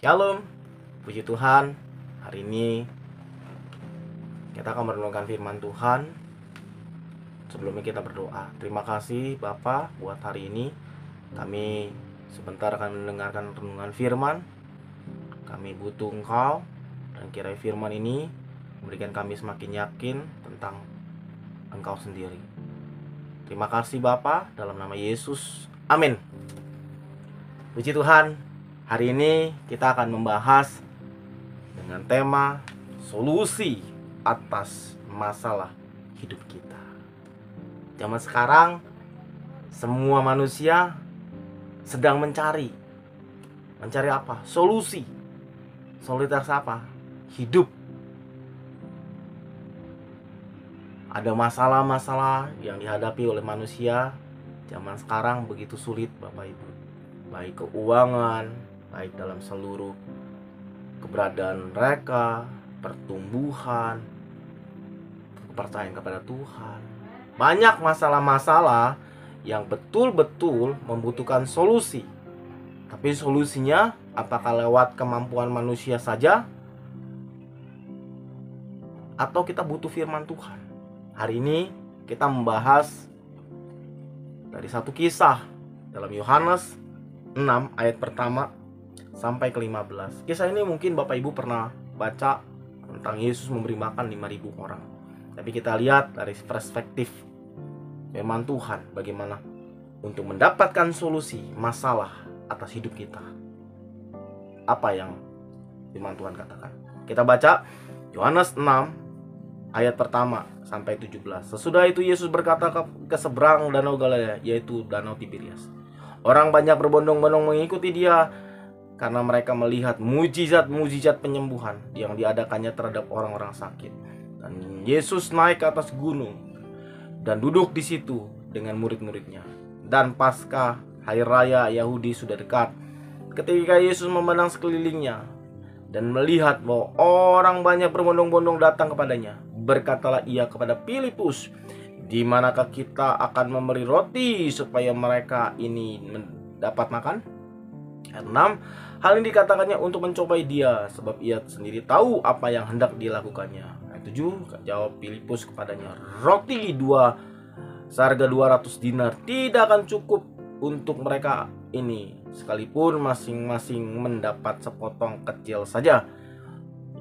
Shalom, puji Tuhan. Hari ini kita akan merenungkan firman Tuhan. Sebelumnya kita berdoa. Terima kasih Bapa buat hari ini. Kami sebentar akan mendengarkan renungan firman. Kami butuh Engkau, dan kiranya firman ini memberikan kami semakin yakin tentang Engkau sendiri. Terima kasih Bapa, dalam nama Yesus. Amin. Puji Tuhan. Hari ini kita akan membahas dengan tema solusi atas masalah hidup kita. Zaman sekarang semua manusia sedang mencari apa? Solusi. Soliditas apa? Hidup. Ada masalah-masalah yang dihadapi oleh manusia zaman sekarang begitu sulit, Bapak Ibu. Baik keuangan, baik dalam seluruh keberadaan mereka, pertumbuhan, kepercayaan kepada Tuhan. Banyak masalah-masalah yang betul-betul membutuhkan solusi. Tapi solusinya apakah lewat kemampuan manusia saja, atau kita butuh firman Tuhan? Hari ini kita membahas dari satu kisah dalam Yohanes 6 ayat pertama sampai ke-15. Kisah ini mungkin Bapak Ibu pernah baca tentang Yesus memberi makan 5.000 orang. Tapi kita lihat dari perspektif firman Tuhan, bagaimana untuk mendapatkan solusi masalah atas hidup kita. Apa yang firman Tuhan katakan? Kita baca Yohanes 6 ayat pertama sampai 17. Sesudah itu Yesus berkata ke seberang danau Galilea, yaitu danau Tiberias. Orang banyak berbondong-bondong mengikuti dia karena mereka melihat mujizat-mujizat penyembuhan yang diadakannya terhadap orang-orang sakit. Dan Yesus naik ke atas gunung dan duduk di situ dengan murid-muridnya. Dan Paskah, hari raya Yahudi, sudah dekat. Ketika Yesus memandang sekelilingnya dan melihat bahwa orang banyak berbondong-bondong datang kepadanya, berkatalah ia kepada Filipus, "Di manakah kita akan memberi roti supaya mereka ini dapat makan?" Ayat 6, hal ini dikatakannya untuk mencobai dia, sebab ia sendiri tahu apa yang hendak dilakukannya. Ayat 7, jawab Filipus kepadanya, "Roti seharga 200 dinar tidak akan cukup untuk mereka ini, sekalipun masing-masing mendapat sepotong kecil saja."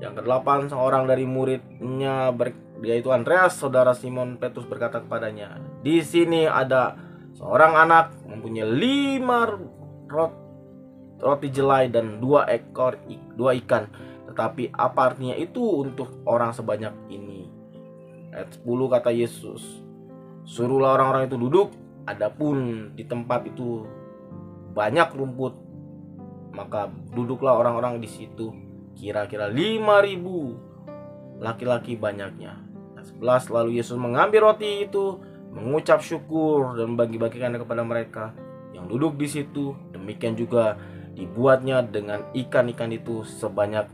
Yang ke-8, seorang dari muridnya yaitu Andreas, saudara Simon Petrus, berkata kepadanya, "Di sini ada seorang anak mempunyai 5 roti jelai dan 2 ikan. Tetapi apa artinya itu untuk orang sebanyak ini?" Ayat 10, kata Yesus, "Suruhlah orang-orang itu duduk." Adapun di tempat itu banyak rumput, maka duduklah orang-orang di situ, kira-kira 5.000 laki-laki banyaknya. Ayat 11, lalu Yesus mengambil roti itu, mengucap syukur dan bagi-bagikannya kepada mereka yang duduk di situ. Demikian juga dibuatnya dengan ikan-ikan itu sebanyak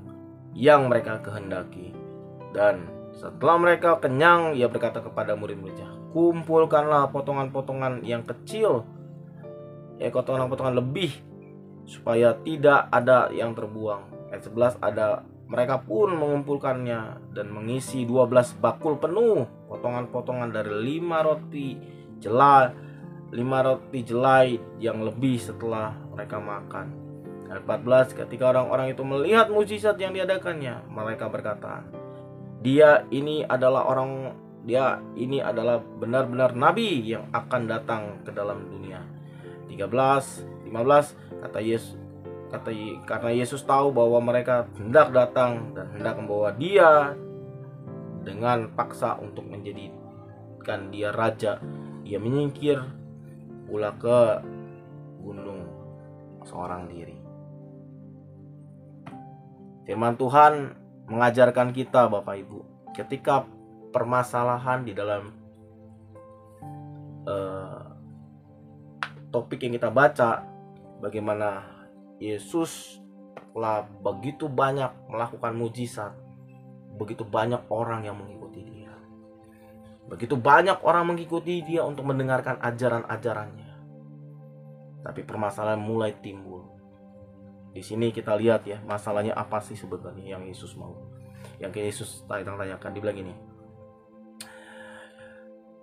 yang mereka kehendaki. Dan setelah mereka kenyang, ia berkata kepada murid-muridnya, "Kumpulkanlah potongan-potongan yang kecil, potongan-potongan lebih, supaya tidak ada yang terbuang." Ayat 11, mereka pun mengumpulkannya dan mengisi 12 bakul penuh potongan-potongan dari 5 roti jelai yang lebih setelah mereka makan. Ayat 14, ketika orang-orang itu melihat mujizat yang diadakannya, mereka berkata, Dia ini adalah benar-benar nabi yang akan datang ke dalam dunia." 15, karena Yesus tahu bahwa mereka hendak datang dan hendak membawa dia dengan paksa untuk menjadikan dia raja, ia menyingkir pula ke gunung seorang diri. Firman Tuhan mengajarkan kita, Bapak Ibu, ketika permasalahan di dalam topik yang kita baca, bagaimana Yesus telah begitu banyak melakukan mujizat, begitu banyak orang yang mengikuti dia, begitu banyak orang mengikuti dia untuk mendengarkan ajaran-ajarannya. Tapi permasalahan mulai timbul. Di sini kita lihat ya, masalahnya apa sih sebenarnya yang Yesus mau. Yang Yesus tanyakan, dibilang gini.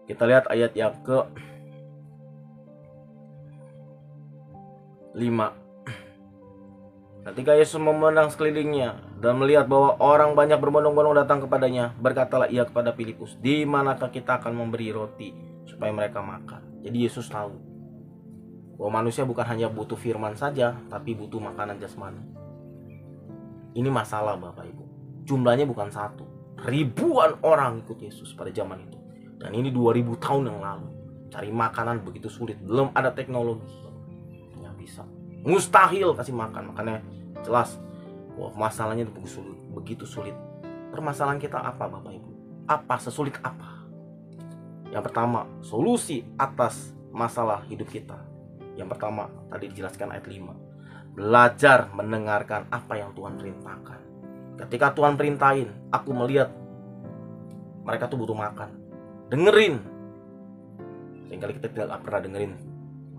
Kita lihat ayat yang ke 5. Ketika Yesus memandang sekelilingnya dan melihat bahwa orang banyak berbondong-bondong datang kepadanya, berkatalah ia kepada Filipus, "Di manakah kita akan memberi roti supaya mereka makan?" Jadi Yesus tahu bahwa manusia bukan hanya butuh firman saja, tapi butuh makanan jasmani. Ini masalah Bapak Ibu. Jumlahnya bukan satu, ribuan orang ikut Yesus pada zaman itu. Dan ini 2000 tahun yang lalu. Cari makanan begitu sulit, belum ada teknologi. Nggak bisa, mustahil kasih makan. Makanya jelas bahwa masalahnya begitu sulit. Permasalahan kita apa Bapak Ibu? Apa, sesulit apa? Yang pertama, solusi atas masalah hidup kita. Yang pertama, tadi dijelaskan ayat 5. Belajar mendengarkan apa yang Tuhan perintahkan. Ketika Tuhan perintahin, aku melihat mereka tuh butuh makan, dengerin. Seringkali kita tidak pernah dengerin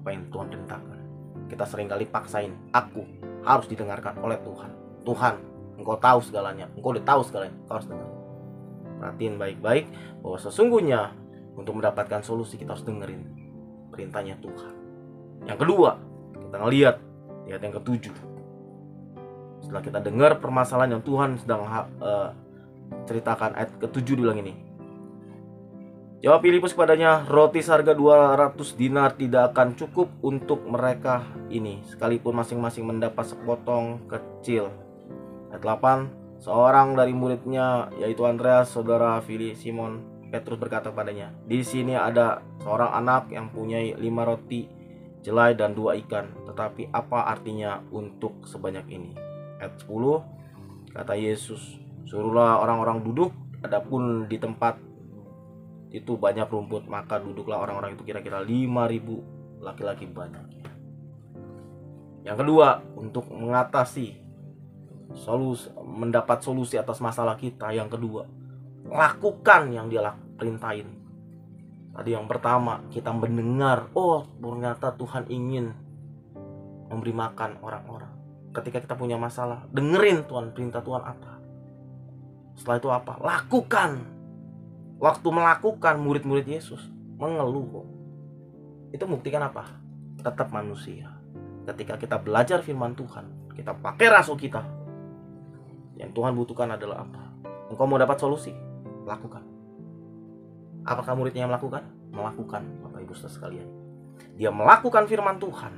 apa yang Tuhan perintahkan. Kita seringkali paksain, aku harus didengarkan oleh Tuhan. Tuhan, Engkau tahu segalanya, Engkau udah tahu segalanya, Engkau harus dengar. Perhatiin baik-baik bahwa sesungguhnya untuk mendapatkan solusi kita harus dengerin perintahnya Tuhan. Yang kedua, kita ngelihat ayat yang ke-7. Setelah kita dengar permasalahan yang Tuhan sedang ceritakan, ayat ke-7 bilang ini. Jawab Filipus kepadanya, "Roti seharga 200 dinar tidak akan cukup untuk mereka ini, sekalipun masing-masing mendapat sepotong kecil." Ayat 8. Seorang dari muridnya, yaitu Andreas, saudara Simon Petrus, berkata kepadanya, "Di sini ada seorang anak yang punya 5 roti jelai dan 2 ikan, tetapi apa artinya untuk sebanyak ini?" Ayat 10. Kata Yesus, "Suruhlah orang-orang duduk, adapun di tempat itu banyak rumput, maka duduklah orang-orang itu, kira-kira 5.000 laki-laki banyak." Yang kedua, untuk mengatasi mendapat solusi atas masalah kita, yang kedua, lakukan yang dia perintahin. Tadi yang pertama, kita mendengar, oh ternyata Tuhan ingin memberi makan orang-orang. Ketika kita punya masalah, dengerin Tuhan, perintah Tuhan apa. Setelah itu apa? Lakukan. Waktu melakukan, murid-murid Yesus mengeluh. Itu buktikan apa? Tetap manusia. Ketika kita belajar firman Tuhan, kita pakai rasul kita, yang Tuhan butuhkan adalah apa? Engkau mau dapat solusi? Lakukan. Apakah muridnya yang melakukan? Melakukan, Bapak Ibu Saudara sekalian. Dia melakukan firman Tuhan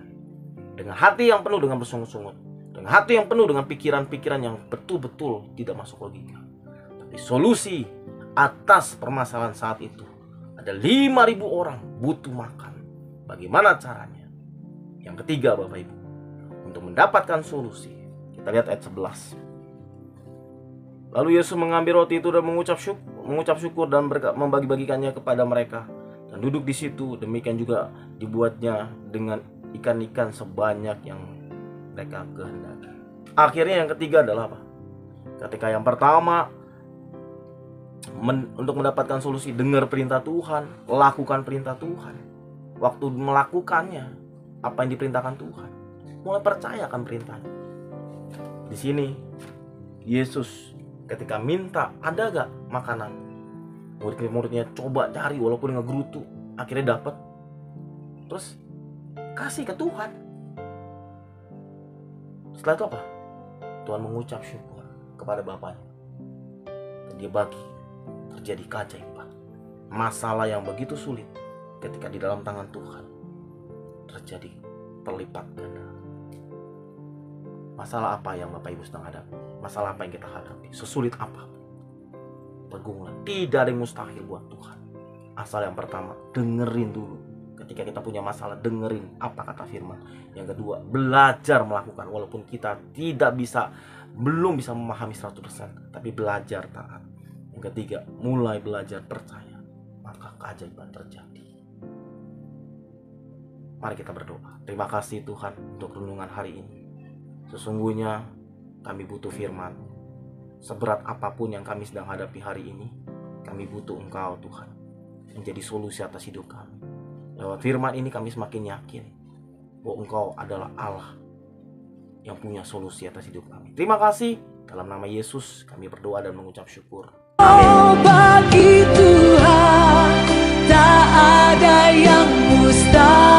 dengan hati yang penuh dengan bersungut-sungut, dengan hati yang penuh dengan pikiran-pikiran yang betul-betul tidak masuk logika. Tapi solusi atas permasalahan saat itu, ada 5.000 orang butuh makan. Bagaimana caranya? Yang ketiga Bapak Ibu, untuk mendapatkan solusi, kita lihat ayat 11. Lalu Yesus mengambil roti itu dan mengucap syukur dan membagi-bagikannya kepada mereka, dan duduk di situ. Demikian juga dibuatnya dengan ikan-ikan sebanyak yang mereka kehendaki. Akhirnya yang ketiga adalah apa? Ketika yang pertama, untuk mendapatkan solusi, dengar perintah Tuhan, lakukan perintah Tuhan. Waktu melakukannya, apa yang diperintahkan Tuhan, mulai percaya akan perintahnya. Di sini Yesus ketika minta, ada gak makanan, murid-muridnya coba cari walaupun ngegerutu, akhirnya dapat. Terus kasih ke Tuhan. Setelah itu apa? Tuhan mengucap syukur kepada Bapaknya, dan dia bagi. Terjadi keajaiban. Masalah yang begitu sulit, ketika di dalam tangan Tuhan, terjadi terlipat ganda. Masalah apa yang Bapak Ibu sedang hadapi? Masalah apa yang kita hadapi? Sesulit apa? Tegunglah, tidak ada yang mustahil buat Tuhan. Asal yang pertama, dengerin dulu. Ketika kita punya masalah, dengerin apa kata firman. Yang kedua, belajar melakukan, walaupun kita belum bisa memahami 100%, tapi belajar taat. Yang ketiga, mulai belajar percaya, maka keajaiban terjadi. Mari kita berdoa. Terima kasih Tuhan untuk renungan hari ini. Sesungguhnya kami butuh firman. Seberat apapun yang kami sedang hadapi hari ini, kami butuh Engkau Tuhan, menjadi solusi atas hidup kami. Lewat firman ini kami semakin yakin bahwa Engkau adalah Allah yang punya solusi atas hidup kami. Terima kasih. Dalam nama Yesus kami berdoa dan mengucap syukur. Bagi Tuhan tak ada yang mustahil.